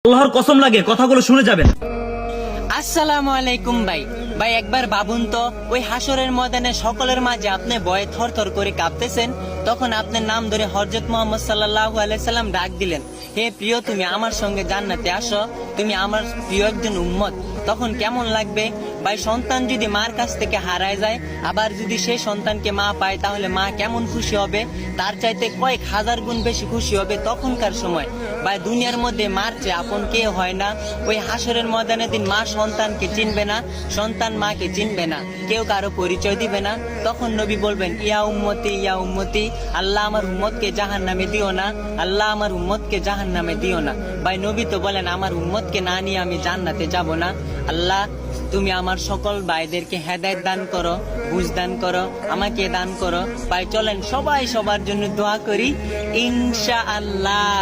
আল্লাহর কসম লাগে কথাগুলো শুনে যাবেন। আসসালামু আলাইকুম ভাই। ভাই একবার ভাবুন তো, ওই হাসরের ময়দানে সকলের মাঝে আপনি ভয়ে থরথর করে কাঁপতেছেন, তখন আপনার নাম ধরে হযরত মুহাম্মদ সাল্লাল্লাহু আলাইহি সাল্লাম ডাক দিলেন, হে প্রিয়, তুমি আমার সঙ্গে জান্নাতে আসো, তুমি আমার প্রিয় একজন উম্মত। তখন কেমন লাগবে ভাই? সন্তান যদি মার কাছ থেকে হারায় যায়, আবার যদি সেই সন্তানকে মা পায়, তাহলে মা কেমন খুশি হবে? তার চাইতে কয়েক হাজার গুণ বেশি খুশি হবে তখনকার সময়। ভাই দুনিয়ার মধ্যে মার চেয়ে আপন কেউ হয় না। ওই হাসরের ময়দানে দিন মা সন্তানকে চিনবে না, সন্তান মাকে চিনবে না, কেউ কারো পরিচয় দিবে না। তখন নবী বলবেন, ইয়া উম্মতি, ইয়া উম্মতি, আল্লাহ আমার উম্মতকে জাহান্নামে দিও না, আল্লাহ আমার উম্মতকে জাহান্নামে দিও না। ভাই নবী তো বলেন, আমার উম্মতকে না নিয়ে আমি জান্নাতে যাব না। আল্লাহ তুমি আমার সকল ভাইদেরকে হেদায়েত দান করো, বুঝ দান করো, আমাকে দান করো। ভাই চলেন সবাই সবার জন্য দোয়া করি, ইনশাআল্লাহ।